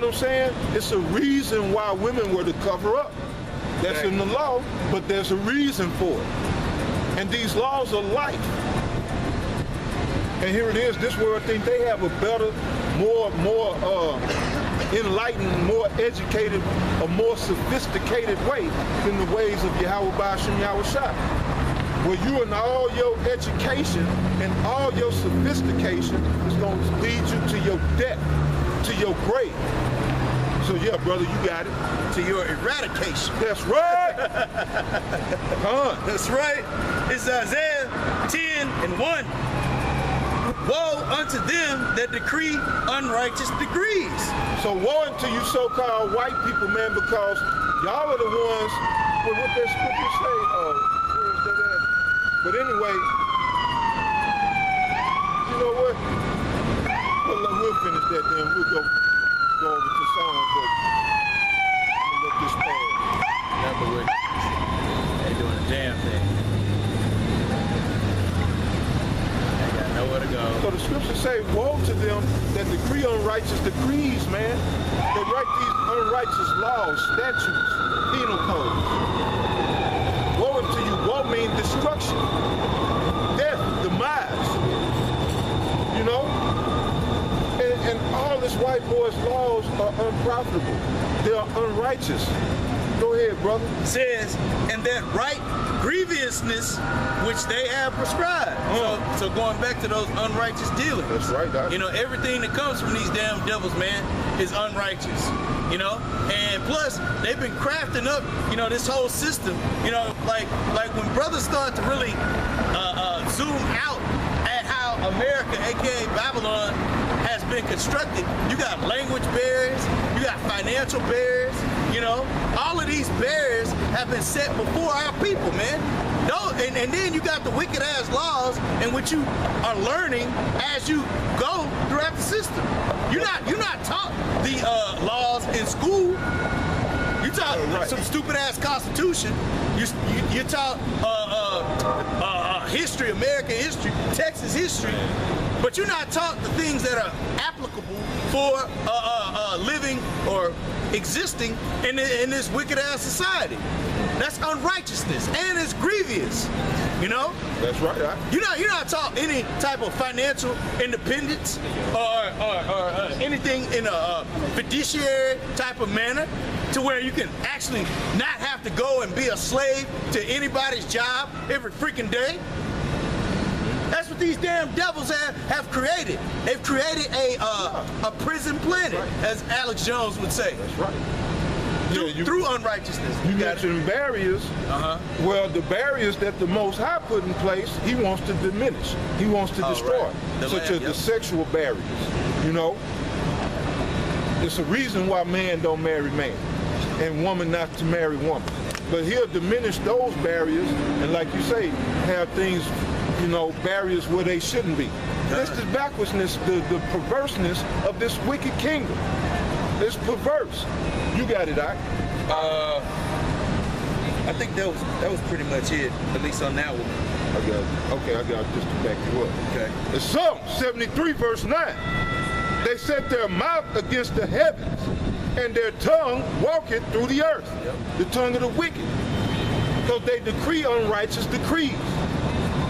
what I'm saying? It's a reason why women were to cover up. That's in the law, but there's a reason for it. And these laws are life. And here it is, this world think they have a better, more enlightened, more educated, a more sophisticated way than the ways of Yahweh Ba'ashem Yahushua. Where you and all your education and all your sophistication is going to lead you to your death, to your grave. So yeah, brother, you got it. To your eradication. That's right. That's right. It's Isaiah 10:1. Woe unto them that decree unrighteous decrees. So woe unto you so-called white people, man, because y'all are the ones, well, what that scripture say, where is that at? But anyway, you know what? We'll finish that then. We'll go over to song, but I'm gonna let this pass. Number with they doing a damn thing. They got nowhere to go. So the scriptures say, woe to them that decree unrighteous decrees, man. They write these unrighteous laws, statutes, penal codes. Woe unto you. Woe means destruction, death, demise. You know? And all this white boy's laws are unprofitable. They are unrighteous. Go ahead, brother. Says, and that right grievousness which they have prescribed. So going back to those unrighteous dealings. That's right, Doc. You know, everything that comes from these damn devils, man, is unrighteous. You know? And plus, they've been crafting up, you know, this whole system. You know, like when brothers start to really zoom out at how America, aka Babylon, has been constructed. You got language barriers, you got financial barriers, you know. All of these barriers have been set before our people, man. And then you got the wicked ass laws in which you are learning as you go throughout the system. You're not taught the laws in school. You taught some stupid ass constitution. You taught history, American history, Texas history. But you're not taught the things that are applicable for living or existing in this wicked ass society. That's unrighteousness, and it's grievous. You know? That's right. You're not taught any type of financial independence or anything in a fiduciary type of manner to where you can actually not have to go and be a slave to anybody's job every freaking day. That's what these damn devils have created. They've created a prison planet, as Alex Jones would say. That's right. Through unrighteousness. You mentioned barriers. Well, the barriers that the Most High put in place, he wants to diminish. He wants to destroy. Right. Such as the sexual barriers. You know? It's a reason why man don't marry man and woman not to marry woman. But he'll diminish those barriers and, like you say, have things, you know, barriers where they shouldn't be. That's the backwardness, the perverseness of this wicked kingdom. It's perverse. You got it, Ike. I think that was pretty much it, at least on that one. I got it just to back you up. Okay. It's Psalm 73, verse 9. They set their mouth against the heavens, and their tongue walketh through the earth. Yep. The tongue of the wicked. Because they decree unrighteous decrees.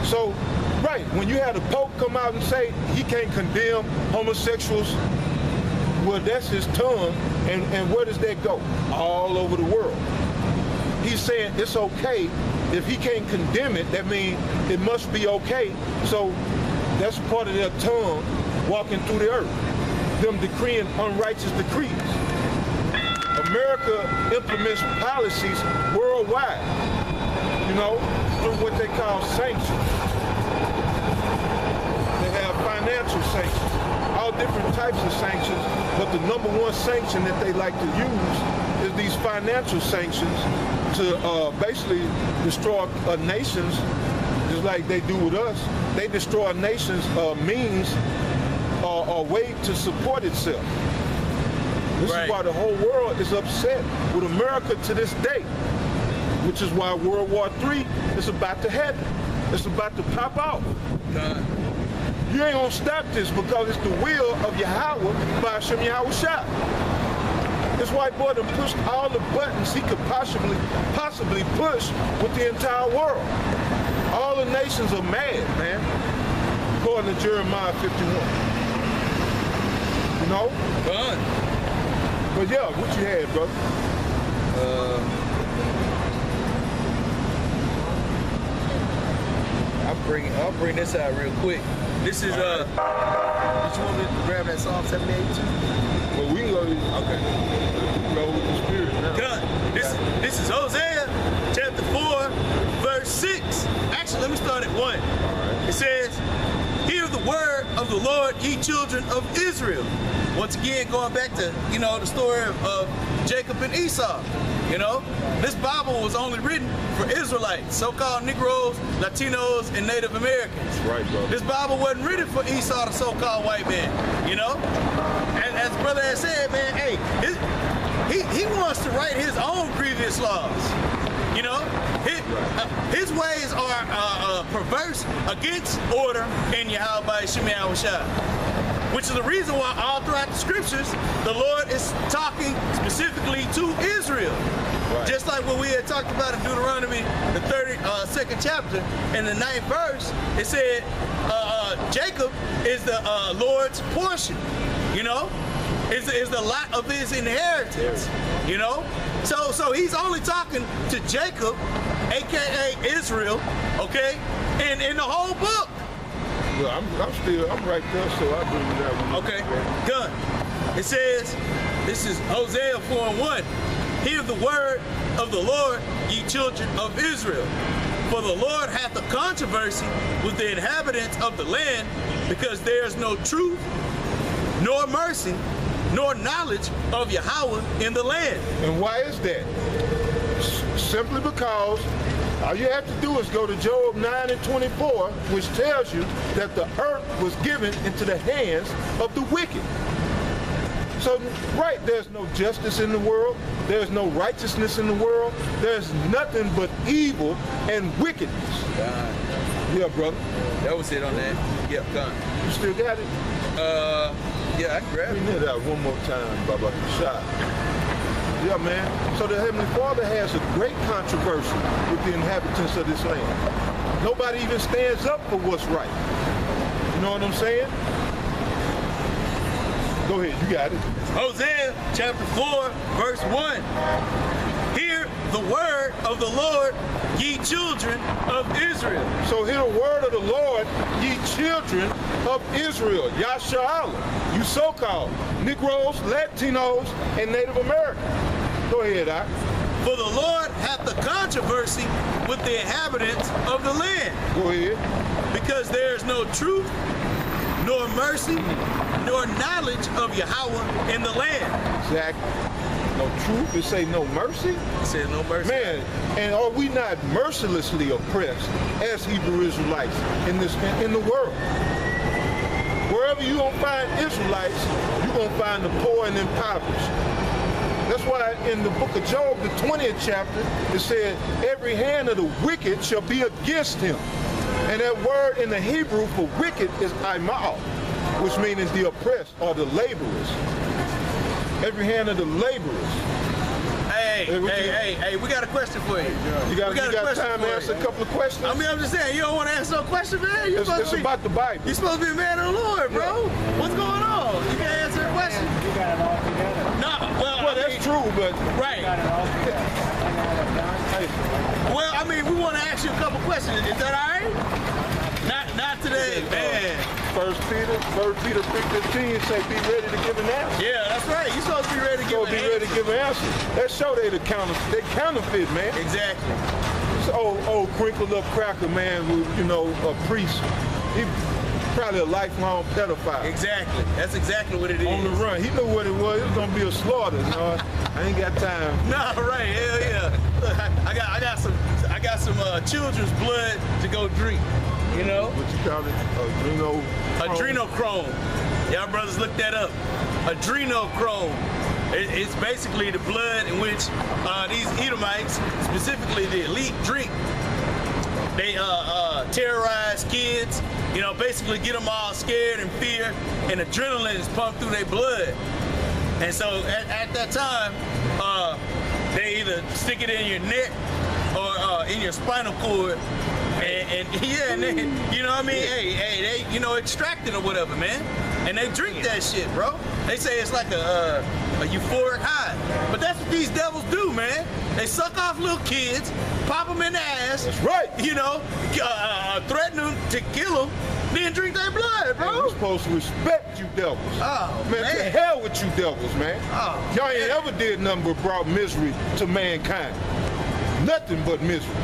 So, right, when you had a Pope come out and say he can't condemn homosexuals, well, that's his tongue, and where does that go? All over the world. He's saying it's okay. If he can't condemn it, that means it must be okay. So that's part of their tongue walking through the earth, them decreeing unrighteous decrees. America implements policies worldwide, you know, through what they call sanctions. They have financial sanctions, all different types of sanctions, but the number one sanction that they like to use is these financial sanctions to basically destroy nations, just like they do with us. They destroy a nation's means or way to support itself. This is why the whole world is upset with America to this day, which is why World War III is about to happen. It's about to pop out. You ain't gonna stop this because it's the will of Yahweh by Hashem Yahushua. This white boy done pushed all the buttons he could possibly push with the entire world. All the nations are mad, man, according to Jeremiah 51. You know? Fun. But yeah, what you had, brother? I'll bring this out real quick. This is Did you want me to grab that Psalm 78 too? Well, we can go, okay. We can go with the spirit now. done. This is Hosea chapter 4, verse 6. Actually, let me start at 1. It says, "Hear the word of the Lord, ye children of Israel." Once again, going back to, the story of Jacob and Esau. This Bible was only written for Israelites, so-called Negroes, Latinos, and Native Americans. Right, brother. This Bible wasn't written for Esau, the so-called white man, And as brother has said, man, hey, he wants to write his own grievous laws. His ways are perverse against order in Yahweh Shemi Awashai. Which is the reason why all throughout the scriptures, the Lord is talking specifically to Israel. Right. Just like what we had talked about in Deuteronomy, the 32nd chapter, in the 9th verse, it said, Jacob is the Lord's portion, is the lot of his inheritance, So he's only talking to Jacob, AKA Israel, okay, and in the whole book. Well, I'm right there, so I agree with that one. Okay, done. It says, this is Hosea 4:1. "Hear the word of the Lord, ye children of Israel. For the Lord hath a controversy with the inhabitants of the land, because there is no truth, nor mercy, nor knowledge of Yahweh in the land." And why is that? Simply because all you have to do is go to Job 9:24, which tells you that the earth was given into the hands of the wicked. So, right, there's no justice in the world. There's no righteousness in the world. There's nothing but evil and wickedness. Yeah, brother. That was it on that. Yep, done. You still got it? Yeah, I can grab Let it. me hear that one more time, Baba Shah. Yeah, man. So the Heavenly Father has a great controversy with the inhabitants of this land. Nobody even stands up for what's right. You know what I'm saying? Go ahead, you got it. Hosea chapter 4, verse 1. "Hear the word of the Lord, ye children of Israel." So hear the word of the Lord, ye children of Israel. Yasha'Allah. You so-called Negroes, Latinos, and Native Americans. Go ahead, Doc. "For the Lord hath a controversy with the inhabitants of the land, Go ahead. because there is no truth, nor mercy, nor knowledge of Yahweh in the land." Exactly. No truth, it say no mercy. It says no mercy. Man, and are we not mercilessly oppressed as Hebrew Israelites in the world? Wherever you gonna find Israelites, you gonna find the poor and impoverished. That's why in the book of Job, the 20th chapter, it said, "Every hand of the wicked shall be against him." And that word in the Hebrew for wicked is aimal, which means the oppressed or the laborers. Every hand of the laborers. Hey, we got a question for you. You got question time for to answer you. a couple of questions? I mean, I'm just saying, you don't want to answer no question, man. It's about the Bible. You're supposed to be a man of the Lord, bro. Yeah. What's going on? You can't answer a question. You got it all together. No, Well, that's true, but Right. You got it all together. hey, Well, I mean, we want to ask you a couple questions. Is that all right? Not today, man. First Peter 3:15 say be ready to give an answer. Yeah, that's right. You're supposed to be ready to give So an be ready to answer. give an answer. That show they counterfeit, man. Exactly. This old crinkled up cracker man who, a priest. He probably a lifelong pedophile. Exactly. That's exactly what it is. On the run. He knew what it was. It was gonna be a slaughter. I ain't got time. Nah, right. Hell yeah. Look, I got some children's blood to go drink. What you call it? Adrenochrome. Y'all brothers look that up. Adrenochrome. It's basically the blood in which these Edomites, specifically the elite, drink. They terrorize kids, basically get them all scared and fear, and adrenaline is pumped through their blood. And so at that time, they either stick it in your neck or in your spinal cord, and then, you know what I mean? Hey, they, you know, extract it or whatever, man. And they drink that shit, bro. They say it's like a euphoric high. But that's what these devils do, man. They suck off little kids, pop them in the ass. That's right. You know, threaten them to kill them, then drink their blood, bro. We're supposed to respect you devils. Oh, man, to hell with you devils, man. Oh, y'all ain't man. ever did nothing but brought misery to mankind. Nothing but misery.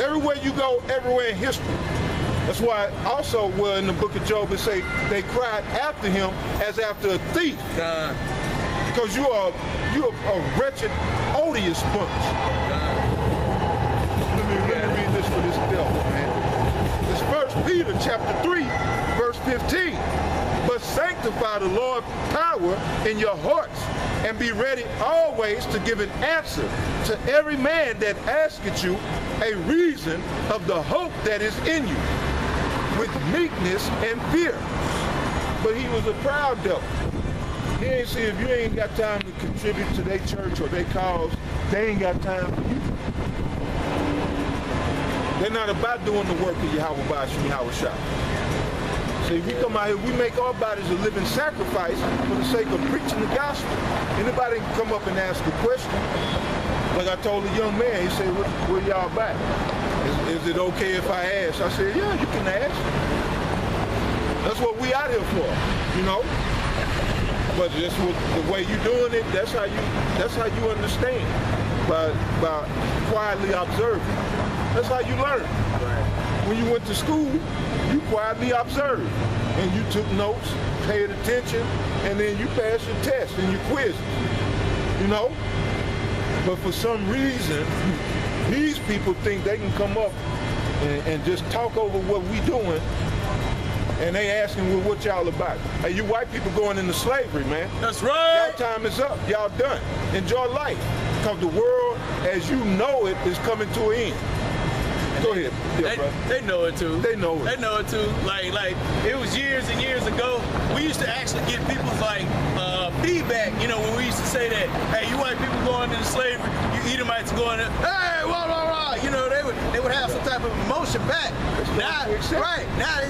Everywhere you go, everywhere in history. That's why also in the book of Job it say they cried after him as after a thief. Because you're a wretched, odious bunch. Let me read this for this devil, man. It's 1 Peter chapter 3, verse 15. But sanctify the Lord's power in your hearts, and be ready always to give an answer to every man that asketh you a reason of the hope that is in you, with meekness and fear. But he was a proud devil. He ain't see if you ain't got time to contribute to their church or their cause, they ain't got time for you. They're not about doing the work of Yahweh Bashim Yahweh Shah. See, we come out here, we make our bodies a living sacrifice for the sake of preaching the gospel. Anybody can come up and ask a question. Like I told a young man, he said, where y'all back? Is it okay if I ask? I said, yeah, you can ask. That's what we out here for, you know? But just with the way you doing it, that's how you understand. By quietly observing. That's how you learn. When you went to school, you quietly observed. And you took notes, paid attention, and then you passed your test and your quizzes. You know? But for some reason, these people think they can come up and just talk over what we doing, and they asking, well, what y'all about? Hey, you white people going into slavery, man. That's right. Y'all time is up. Y'all done. Enjoy life. Because the world, as you know it, is coming to an end. Go ahead. Yeah, they know it too. They know it. They know it too. Like it was years and years ago. We used to actually get people's feedback. You know, when we used to say that, hey, you white people going into slavery, you Edomites going in, hey, rah rah rah. You know, they would have some type of emotion back. Now, right now,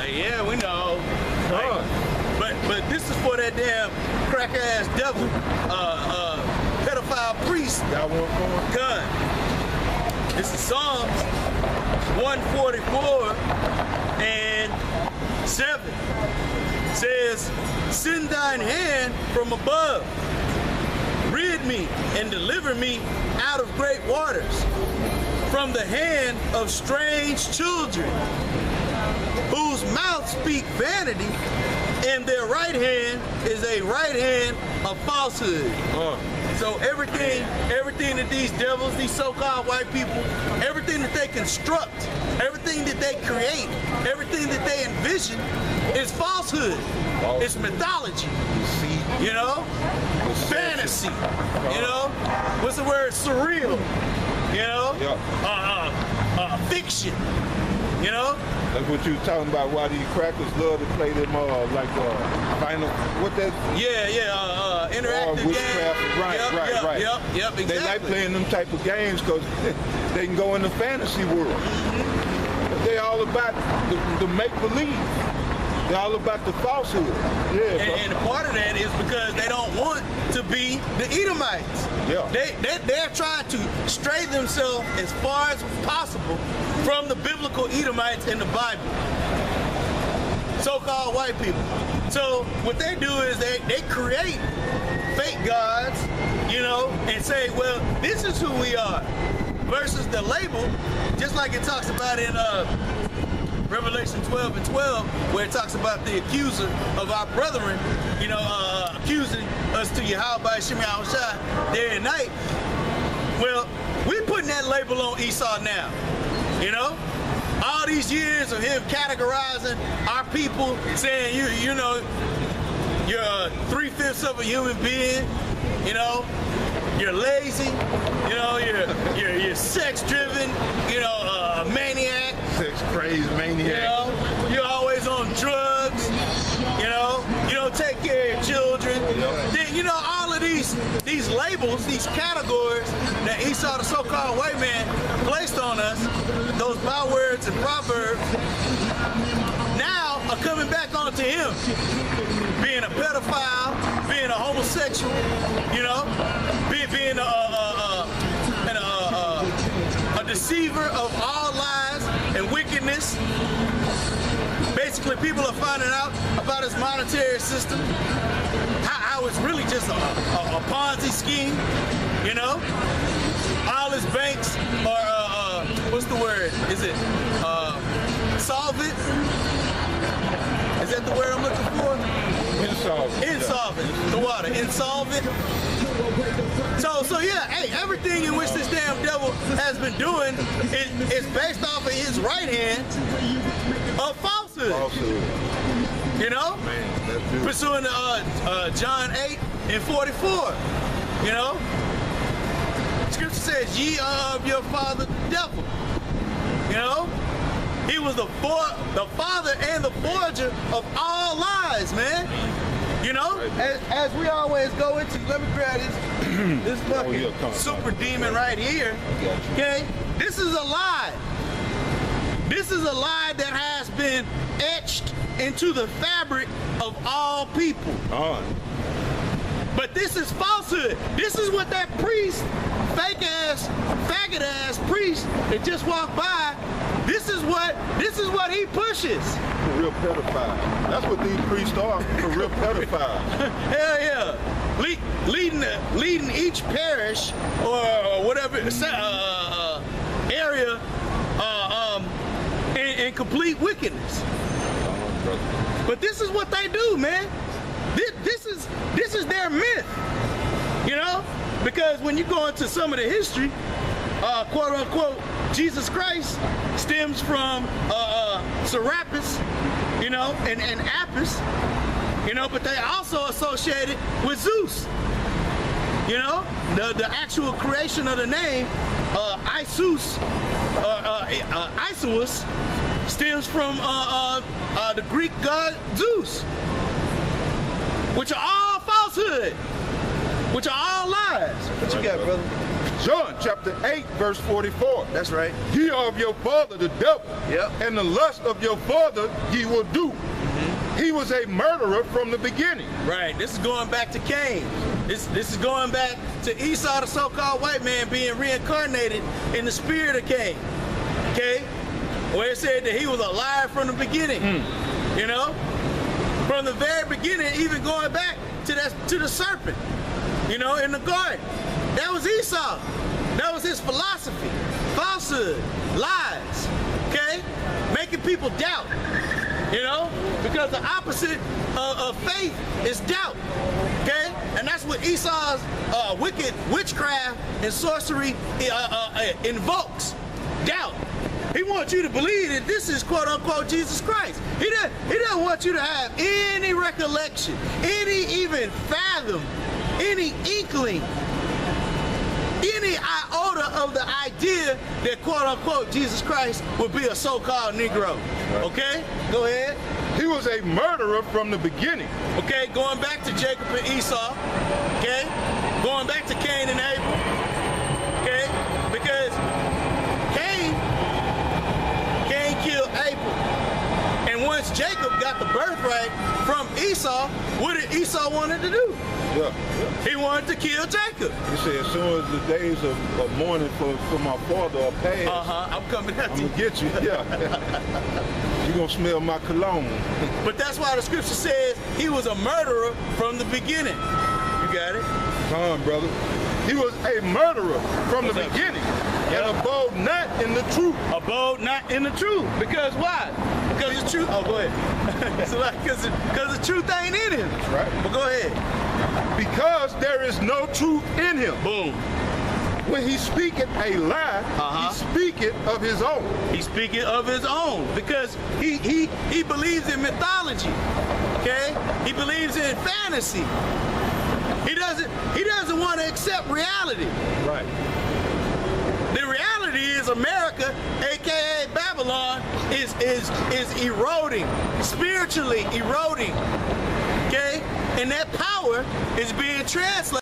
yeah, we know. But this is for that damn crack ass devil, pedophile priest. Y'all want going? Gun. This is Psalms 144 and 7. It says, send thine hand from above, rid me and deliver me out of great waters, from the hand of strange children, whose mouth speak vanity, and their right hand is a right hand of falsehood. So everything that these devils, these so-called white people, everything that they construct, everything that they create, everything that they envision is falsehood. It's mythology. You know? Fantasy. You know? What's the word? Surreal. You know? Fiction. You know? That's what you were talking about, why these crackers love to play them final, what that? Interactive witchcraft. games. Right. Yep, exactly. They like playing them type of games because they can go in the fantasy world. But they all about the make-believe. They're all about the falsehood. Yeah, and part of that is because they don't want to be the Edomites. Yeah. They're trying to stray themselves as far as possible from the biblical Edomites in the Bible. So-called white people. So what they do is they create fake gods, you know, and say, well, this is who we are. Versus the label, just like it talks about in Revelation 12 and 12, where it talks about the accuser of our brethren, you know, accusing us to Yahweh by Shem Yahushua day and night. Well, we're putting that label on Esau now, you know? All these years of him categorizing our people, saying, you know, you're 3/5 of a human being, you know, you're lazy, you know, you're sex-driven, you know, maniac. Sex-crazed maniac. You know, you're always on drugs, you know, you don't take care of your these labels, these categories that Esau, the so-called white man, placed on us, those bywords and proverbs, now are coming back onto him. Being a pedophile, being a homosexual, you know, being a deceiver of all lies and wickedness. Basically, people are finding out about his monetary system, how it's really just a Ponzi scheme, you know? All his banks are, what's the word? Is it solvent? Is that the word I'm looking for? Insolvent. Insolvent. The water. Insolvent. So yeah, hey, everything in which this damn devil has been doing is based off of his right hand of falsehood. You know? Man, that's beautiful. Pursuing John 8 and 44. You know? Scripture says, ye are of your father the devil. You know? He was the father and the forger of all lies, man. You know? As we always go into, let me grab this fucking super demon right here. Okay? This is a lie. This is a lie that has been etched into the fabric of all people. But this is falsehood. This is what that priest, fake ass, faggot ass priest that just walked by, this is what he pushes. For real pedophiles. That's what these priests are, for real pedophiles. Hell yeah. Leading each parish or whatever area in complete wickedness. But this is what they do, man. This is their myth, you know? Because when you go into some of the history, quote unquote, Jesus Christ stems from Serapis, you know, and Apis, you know, but they also associated with Zeus. You know, the actual creation of the name, Isus, Isus, stems from the Greek god Zeus, which are all falsehood, which are all lies. What you got, brother? John chapter 8, verse 44. That's right. Ye are of your father the devil, Yep. and the lust of your father ye will do. He was a murderer from the beginning. Right. This is going back to Cain. This is going back to Esau, the so-called white man, being reincarnated in the spirit of Cain. Okay? Where it said that he was a liar from the beginning. You know? From the very beginning, even going back to the serpent, you know, in the garden. That was Esau. That was his philosophy. Falsehood, lies, okay? Making people doubt, you know? Because the opposite of faith is doubt, okay? And that's what Esau's wicked witchcraft and sorcery invokes, doubt. He wants you to believe that this is quote unquote Jesus Christ. He doesn't want you to have any recollection, any even fathom, any inkling, any iota of the idea that quote unquote Jesus Christ would be a so-called Negro. Okay? Go ahead. He was a murderer from the beginning. Okay, going back to Jacob and Esau. Okay? Going back to Cain and Abel. Okay? Because Cain killed Abel. And once Jacob got the birthright from Esau, what did Esau wanted to do? Yeah. He wanted to kill Jacob. He said, as soon as the days of mourning for my father are past, I'm coming at I'm you. gonna get you. Yeah. You're gonna smell my cologne. But that's why the scripture says he was a murderer from the beginning. You got it? Come on, brother. He was a murderer from the beginning and abode not in the truth. Abode not in the truth. Because why? Because the truth. Oh, go ahead. So like, because the truth ain't in him. Right. But go ahead. Because there is no truth in him. Boom. When he speaketh a lie, he speaketh of his own. He's speaking of his own because he believes in mythology. Okay? He believes in fantasy. He doesn't want to accept reality. Right. The reality is America, aka Babylon, is eroding, spiritually eroding. Okay? And that power is being translated.